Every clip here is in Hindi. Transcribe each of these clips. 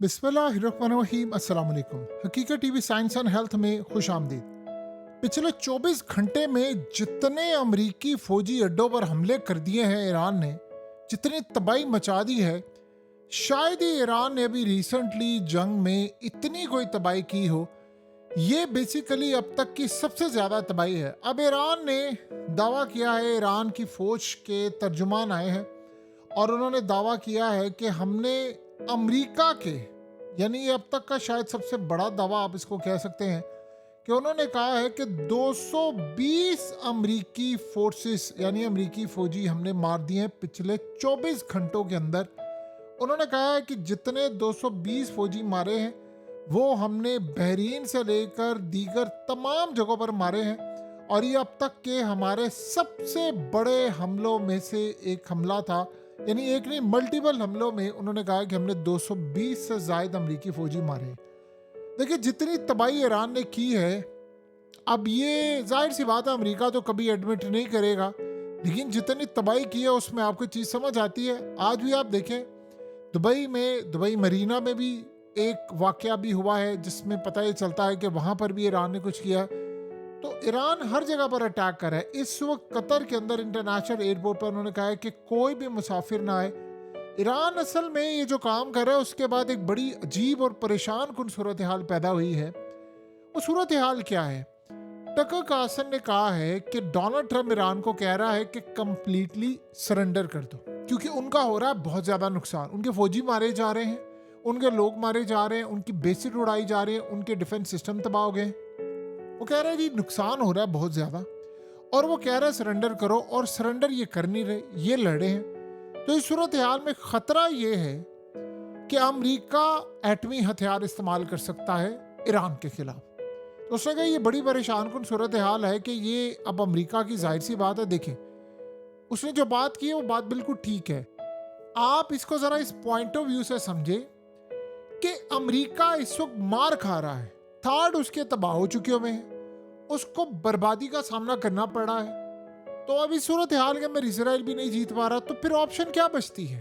बिस्मिल्लाहिर्रहमानिर्रहीम। अस्सलाम वालेकुम। हकीकत टीवी साइंस एंड हेल्थ में खुश आमदीद। पिछले 24 घंटे में जितने अमरीकी फौजी अड्डों पर हमले कर दिए हैं ईरान ने, जितनी तबाही मचा दी है, शायद ही ईरान ने अभी रिसेंटली जंग में इतनी कोई तबाही की हो। ये बेसिकली अब तक की सबसे ज़्यादा तबाही है। अब ईरान ने दावा किया है, ईरान की फ़ौज के तर्जुमान आए हैं और उन्होंने दावा किया है कि हमने अमेरिका के, यानी ये अब तक का शायद सबसे बड़ा दावा आप इसको कह सकते हैं, कि उन्होंने कहा है कि 220 अमेरिकी फोर्सेस यानी अमेरिकी फौजी हमने मार दिए हैं पिछले 24 घंटों के अंदर। उन्होंने कहा है कि जितने 220 फौजी मारे हैं वो हमने बहरीन से लेकर दीगर तमाम जगहों पर मारे हैं और ये अब तक के हमारे सबसे बड़े हमलों में से एक हमला था। यानी एक नहीं, मल्टीपल हमलों में उन्होंने कहा कि हमने 220 से ज़ायद अमेरिकी फौजी मारे हैं। देखिए, जितनी तबाही ईरान ने की है, अब ये जाहिर सी बात है अमेरिका तो कभी एडमिट नहीं करेगा, लेकिन जितनी तबाही की है उसमें आपको चीज़ समझ आती है। आज भी आप देखें, दुबई मरीना में भी एक वाकया भी हुआ है जिसमें पता ये चलता है कि वहाँ पर भी ईरान ने कुछ किया। तो ईरान हर जगह पर अटैक कर रहा है। इस वक्त कतर के अंदर इंटरनेशनल एयरपोर्ट पर उन्होंने कहा है कि कोई भी मुसाफिर ना आए। ईरान असल में ये जो काम कर रहा है उसके बाद एक बड़ी अजीब और परेशान कुन सूरत हाल पैदा हुई है। वो सूरत हाल क्या है? टकर कार्लसन ने कहा है कि डोनाल्ड ट्रंप ईरान को कह रहा है कि कंप्लीटली सरेंडर कर दो, क्योंकि उनका हो रहा है बहुत ज़्यादा नुकसान। उनके फौजी मारे जा रहे हैं, उनके लोग मारे जा रहे हैं, उनकी बेसिस उड़ाई जा रही है, उनके डिफेंस सिस्टम तबाह हो गए। वो कह रहे हैं जी नुकसान हो रहा है बहुत ज़्यादा, और वो कह रहे हैं सरेंडर करो, और सरेंडर ये कर नहीं रहे, ये लड़े हैं। तो इस सूरत हाल में ख़तरा ये है कि अमेरिका एटमी हथियार इस्तेमाल कर सकता है ईरान के खिलाफ। तो उसने कहा ये बड़ी परेशान कुन सूरत हाल है कि ये अब अमेरिका की जाहिर सी बात है। देखें, उसने जो बात की है वो बात बिल्कुल ठीक है। आप इसको ज़रा इस पॉइंट ऑफ व्यू से समझे कि अमेरिका इस वक्त मार खा रहा है, थर्ड उसके तबाह हो चुके हुए हैं, उसको बर्बादी का सामना करना पड़ा है। तो अब इस सूरत हाल के अंदर इसराइल भी नहीं जीत पा रहा, तो फिर ऑप्शन क्या बचती है?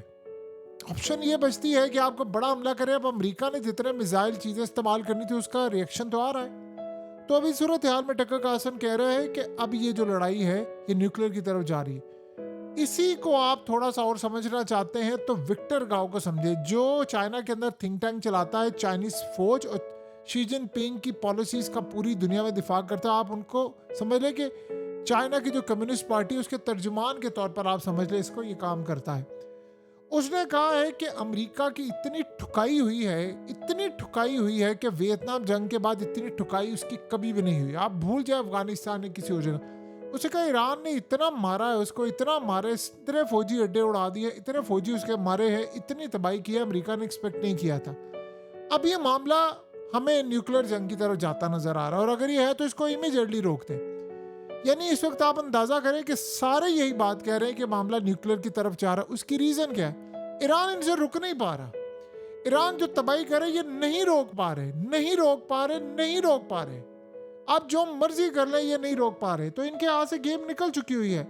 ऑप्शन ये बचती है कि आपको बड़ा हमला करे। अब अमेरिका ने जितने मिसाइल चीज़ें इस्तेमाल करनी थी उसका रिएक्शन तो आ रहा है। तो अब इस सूरत हाल में टकर कार्लसन कह रहे हैं कि अब ये जो लड़ाई है ये न्यूक्लियर की तरफ जा रही है। इसी को आप थोड़ा सा और समझना चाहते हैं तो विक्टर गाओ को समझे, जो चाइना के अंदर थिंक टैंक चलाता है, चाइनीज फौज और शी जिनपिंग की पॉलिसीज का पूरी दुनिया में दिफा करता है। आप उनको समझ लें कि चाइना की जो कम्युनिस्ट पार्टी है उसके तर्जुमान के तौर पर आप समझ लें इसको, ये काम करता है। उसने कहा है कि अमेरिका की इतनी ठुकाई हुई है, इतनी ठुकाई हुई है कि वियतनाम जंग के बाद इतनी ठुकाई उसकी कभी भी नहीं हुई। आप भूल जाए अफगानिस्तान ने किसी और जगह। उसे कहा ईरान ने इतना मारा है उसको, इतना मारे, इतने फौजी अड्डे उड़ा दिए, इतने फौजी उसके मारे हैं, इतनी तबाही की है, अमेरिका ने एक्सपेक्ट नहीं किया था। अब ये मामला हमें न्यूक्लियर जंग की तरफ जाता नजर आ रहा है, और अगर ये है तो इसको इमीडिएटली रोक दें। यानी इस वक्त आप अंदाजा करें कि सारे यही बात कह रहे हैं कि मामला न्यूक्लियर की तरफ जा रहा है। उसकी रीजन क्या है? ईरान इनसे रुक नहीं पा रहा। ईरान जो तबाही करे ये नहीं रोक पा रहे, नहीं रोक पा रहे, नहीं रोक पा रहे। आप जो मर्जी कर लें ये नहीं रोक पा रहे। तो इनके हाथ से गेम निकल चुकी हुई है।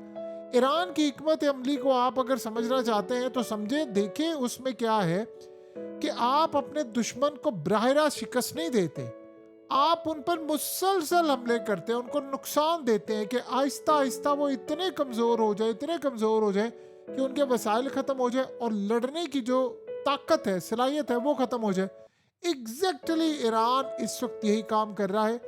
ईरान की हिकमत अमली को आप अगर समझना चाहते हैं तो समझे, देखें उसमें क्या है कि आप अपने दुश्मन को बराह रास्त शिकस्त नहीं देते, आप उन पर मुसलसल हमले करते हैं, उनको नुकसान देते हैं कि आहिस्ता आहिस्ता वो इतने कमज़ोर हो जाए, इतने कमज़ोर हो जाए कि उनके वसाइल ख़त्म हो जाए और लड़ने की जो ताकत है, सलाहियत है, वो ख़त्म हो जाए। एग्जैक्टली ईरान इस वक्त यही काम कर रहा है।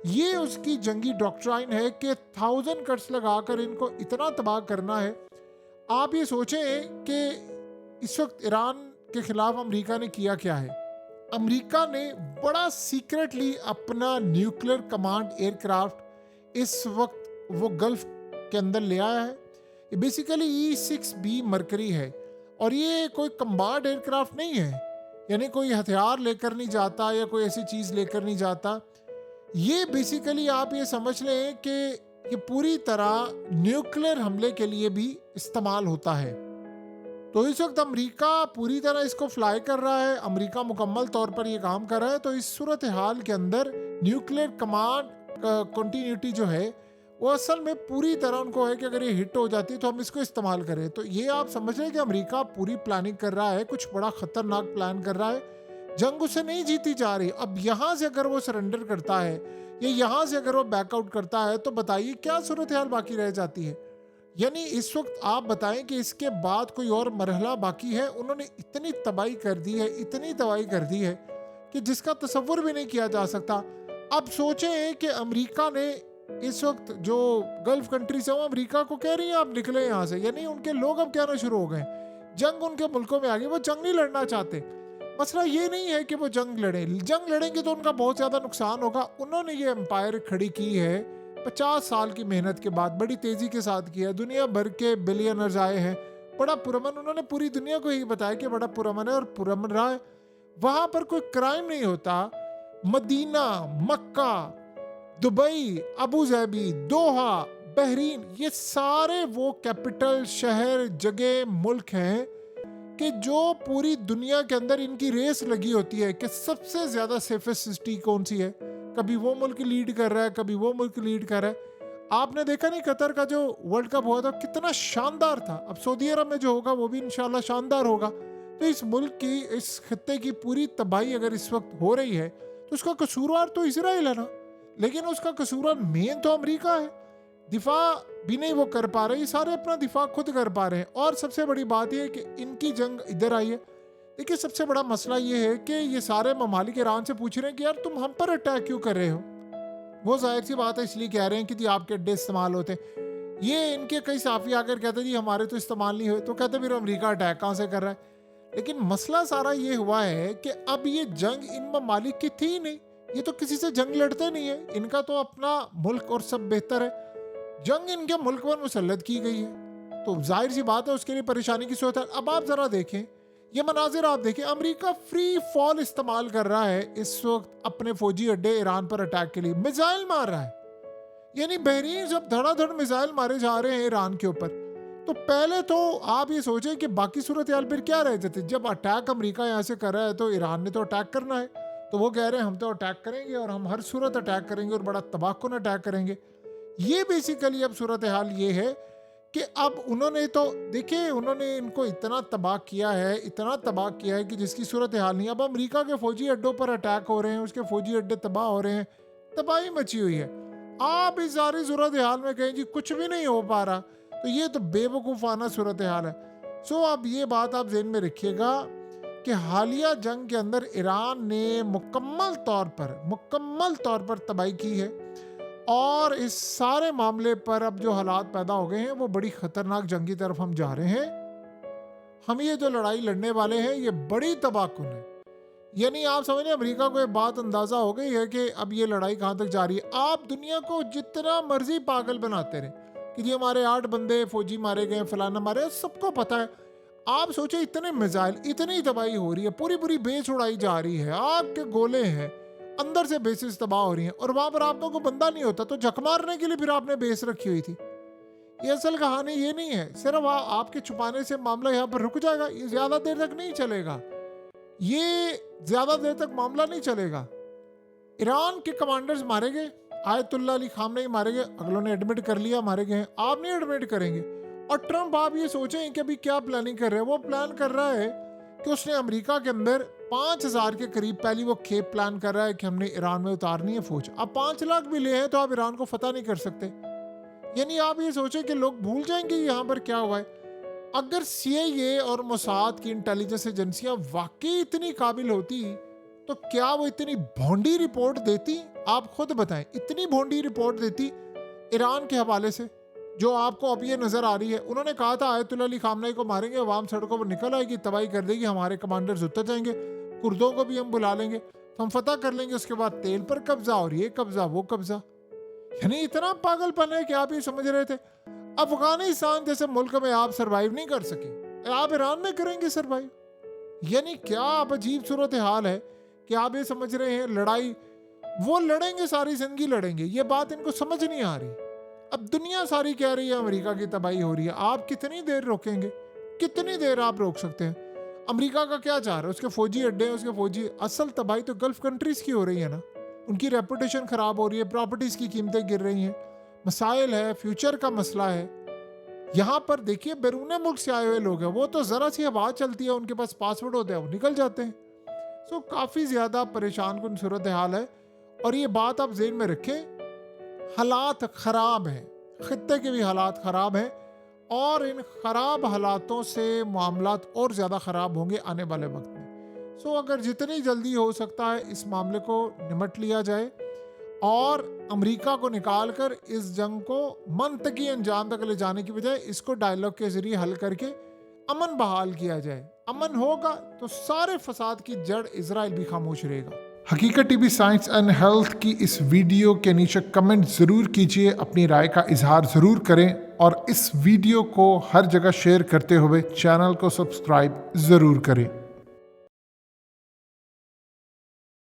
ये उसकी जंगी डॉक्ट्राइन है कि 1000 कट्स लगाकर इनको इतना तबाह करना है। आप ये सोचें कि इस वक्त ईरान के खिलाफ अमेरिका ने किया क्या है। अमेरिका ने बड़ा सीक्रेटली अपना न्यूक्लियर कमांड एयरक्राफ्ट इस वक्त वो गल्फ के अंदर ले आया है। ये बेसिकली E-6B मरकरी है, और ये कोई कम्बाट एयरक्राफ्ट नहीं है, यानी कोई हथियार लेकर नहीं जाता या कोई ऐसी चीज़ लेकर नहीं जाता। ये बेसिकली आप ये समझ लें कि ये पूरी तरह न्यूक्लियर हमले के लिए भी इस्तेमाल होता है। तो इस वक्त अमेरिका पूरी तरह इसको फ्लाई कर रहा है, अमेरिका मुकम्मल तौर पर ये काम कर रहा है। तो इस सूरत हाल के अंदर न्यूक्लियर कमांड कंटिन्यूटी जो है वो असल में पूरी तरह उनको है कि अगर ये हिट हो जाती है तो हम इसको इस्तेमाल करें। तो ये आप समझ रहे हैं कि अमेरिका पूरी प्लानिंग कर रहा है, कुछ बड़ा खतरनाक प्लान कर रहा है, जंग उससे नहीं जीती जा रही। अब यहां से अगर वो सरेंडर करता है या यहां से अगर वो बैकआउट करता है तो बताइए क्या सूरत हाल बाकी रह जाती है। यानी इस वक्त आप बताएं कि इसके बाद कोई और मरहला बाकी है। उन्होंने इतनी तबाही कर दी है, इतनी तबाही कर दी है कि जिसका तसव्वुर भी नहीं किया जा सकता। अब सोचें कि अमेरिका ने इस वक्त जो गल्फ कंट्रीज है वो अमेरिका को कह रही है आप निकले यहाँ से, यानी उनके लोग अब कहना शुरू हो गए जंग उनके मुल्कों में आ गई, वो जंग नहीं लड़ना चाहते। मसला ये नहीं है कि वो जंग लड़ेंगे तो उनका बहुत ज़्यादा नुकसान होगा। उन्होंने ये एम्पायर खड़ी की है 50 साल की मेहनत के बाद, बड़ी तेज़ी के साथ किया। दुनिया भर के बिलियनर्स आए हैं, बड़ा पुरअमन, उन्होंने पूरी दुनिया को यही बताया कि बड़ा पुरअमन है और पुरअमन रहा है। वहाँ पर कोई क्राइम नहीं होता। मदीना, मक्का, दुबई, अबू धाबी, दोहा, बहरीन, ये सारे वो कैपिटल, शहर, जगह, मुल्क हैं कि जो पूरी दुनिया के अंदर इनकी रेस लगी होती है कि सबसे ज़्यादा सेफेस्ट सिटी कौन सी है। कभी वो मुल्क लीड कर रहा है, कभी वो मुल्क लीड कर रहा है। आपने देखा नहीं कतर का जो वर्ल्ड कप हुआ था कितना शानदार था। अब सऊदी अरब में जो होगा वो भी इंशाल्लाह शानदार होगा। तो इस मुल्क की, इस खत्ते की पूरी तबाही अगर इस वक्त हो रही है तो उसका कसूरवार तो इजराइल है ना, लेकिन उसका कसूरवार मेन तो अमेरिका है। दिफा भी नहीं वो कर पा रहे, ये सारे अपना दिफा खुद कर पा रहे हैं। और सबसे बड़ी बात यह है कि इनकी जंग इधर आई है। देखिए सबसे बड़ा मसला ये है कि ये सारे ममालिक ईरान से पूछ रहे हैं कि यार तुम हम पर अटैक क्यों कर रहे हो। वो जाहिर सी बात है इसलिए कह रहे हैं कि जी आपके अड्डे इस्तेमाल होते। ये इनके कई साफी आकर कहते जी हमारे तो इस्तेमाल नहीं हुए, तो कहते फिर अमेरिका अटैक कहाँ से कर रहा है। लेकिन मसला सारा ये हुआ है कि अब ये जंग इन ममालिक की थी नहीं, ये तो किसी से जंग लड़ते नहीं है, इनका तो अपना मुल्क और सब बेहतर है। जंग इनके मुल्क पर मुसल्लत की गई है, तो जाहिर सी बात है उसके लिए परेशानी की सूरत है। अब आप जरा देखें ये मनाजिर, आप देखें अमेरिका फ्री फॉल इस्तेमाल कर रहा है इस वक्त अपने फौजी अड्डे ईरान पर अटैक के लिए, मिसाइल मार रहा है। यानी बहरीन जब धड़ाधड़ मिसाइल मारे जा रहे हैं ईरान के ऊपर, तो पहले तो आप ये सोचें कि बाकी सूरत हाल फिर क्या रह जाती। जब अटैक अमेरिका यहाँ से कर रहा है तो ईरान ने तो अटैक करना है, तो वो कह रहे हैं हम तो अटैक करेंगे और हम हर सूरत अटैक करेंगे और बड़ा तबाहकुन अटैक करेंगे। ये बेसिकली अब सूरत हाल ये है कि अब उन्होंने तो देखिए उन्होंने इनको इतना तबाह किया है, इतना तबाह किया है कि जिसकी सूरत हाल नहीं। अब अमेरिका के फौजी अड्डों पर अटैक हो रहे हैं, उसके फौजी अड्डे तबाह हो रहे हैं, तबाही मची हुई है। आप इस सारी सूरत हाल में कहें जी कुछ भी नहीं हो पा रहा, तो ये तो बेवकूफ़ाना सूरत हाल है। सो अब ये बात आप ज़हन में रखिएगा कि हालिया जंग के अंदर ईरान ने मुकम्मल तौर पर तबाही की है। और इस सारे मामले पर अब जो हालात पैदा हो गए हैं वो बड़ी ख़तरनाक जंग की तरफ हम जा रहे हैं। हम ये जो लड़ाई लड़ने वाले हैं ये बड़ी तबाहकुन है। यानी आप समझिए अमेरिका को ये बात अंदाज़ा हो गई है कि अब ये लड़ाई कहाँ तक जा रही है। आप दुनिया को जितना मर्जी पागल बनाते रहे कि जी हमारे 8 बंदे फौजी मारे गए, फलाना मारे, सबको पता है। आप सोचे इतने मिसाइल, इतनी तबाही हो रही है, पूरी पूरी बेस उड़ाई जा रही है, आपके गोले हैं, अंदर से बेसिस तबाह हो रही हैं, और वहां पर आप लोगों को बंदा नहीं होता तो झक मारने के लिए फिर आपने बेस रखी हुई थी। ये असल कहानी ये नहीं है। सिर्फ आपके छुपाने से मामला यहाँ पर रुक जाएगा, ये ज्यादा देर तक नहीं चलेगा, ये ज्यादा देर तक मामला नहीं चलेगा। ईरान के कमांडर्स मारे गए, आयतुल्ला अली खामनेई मारे गए, अगलों ने एडमिट कर लिया मारे गए, आप नहीं एडमिट करेंगे। और ट्रंप आप ये सोचें कि अभी क्या प्लानिंग कर रहे हैं, वो प्लान कर रहा है कि उसने अमेरिका के अंदर 5000 के करीब पहली वो खेप प्लान कर रहा है कि हमने ईरान में उतारनी है फौज। अब 5 लाख भी ले हैं तो आप ईरान को फतह नहीं कर सकते। यानी आप ये सोचें कि लोग भूल जाएंगे यहाँ पर क्या हुआ है। अगर CIA और मोसाद की इंटेलिजेंस एजेंसियां वाकई इतनी काबिल होती तो क्या वो इतनी भोंडी रिपोर्ट देती? आप खुद बताएं, इतनी भोंडी रिपोर्ट देती ईरान के हवाले से जो आपको अब ये नजर आ रही है। उन्होंने कहा था आयतुल्ला अली खामनेई को मारेंगे, अवाम सड़कों पर निकल आएगी, तबाही कर देगी, हमारे कमांडर्स उतर जाएंगे, कुर्दों को भी हम बुला लेंगे तो हम फतह कर लेंगे, उसके बाद तेल पर कब्जा और ये कब्जा वो कब्जा। यानी इतना पागलपन है कि आप ये समझ रहे थे अफगानिस्तान जैसे मुल्क में आप सरवाइव नहीं कर सके, आप ईरान में करेंगे सरवाइव। यानी क्या अब अजीब सूरत हाल है कि आप ये समझ रहे हैं लड़ाई वो लड़ेंगे, सारी जिंदगी लड़ेंगे, ये बात इनको समझ नहीं आ रही। अब दुनिया सारी कह रही है अमेरिका की तबाही हो रही है, आप कितनी देर रोकेंगे, कितनी देर आप रोक सकते हैं? अमेरिका का क्या चाह रहा है, उसके फौजी अड्डे हैं, उसके फौजी, असल तबाही तो गल्फ कंट्रीज की हो रही है ना, उनकी रेपुटेशन खराब हो रही है, प्रॉपर्टीज की कीमतें गिर रही हैं, मसाइल है, फ्यूचर का मसला है। यहाँ पर देखिए बैरून मुल्क से आए हुए लोग हैं, वो तो जरा सी हवा चलती है उनके पास पासपोर्ट होते हैं वो निकल जाते हैं। सो काफ़ी ज़्यादा परेशान कुन सूरत हाल है। और ये बात आप जेहन में रखें, हालात ख़राब हैं, ख़ित्ते के भी हालात ख़राब हैं और इन ख़राब हालातों से मामलात और ज़्यादा ख़राब होंगे आने वाले वक्त में। सो अगर जितनी जल्दी हो सकता है इस मामले को निमट लिया जाए और अमेरिका को निकाल कर इस जंग को मंतकी अंजाम तक ले जाने की बजाय इसको डायलॉग के ज़रिए हल करके अमन बहाल किया जाए। अमन होगा तो सारे फसाद की जड़ इजराइल भी खामोश रहेगा। हकीकत टीवी साइंस एंड हेल्थ की इस वीडियो के नीचे कमेंट ज़रूर कीजिए, अपनी राय का इजहार ज़रूर करें और इस वीडियो को हर जगह शेयर करते हुए चैनल को सब्सक्राइब ज़रूर करें।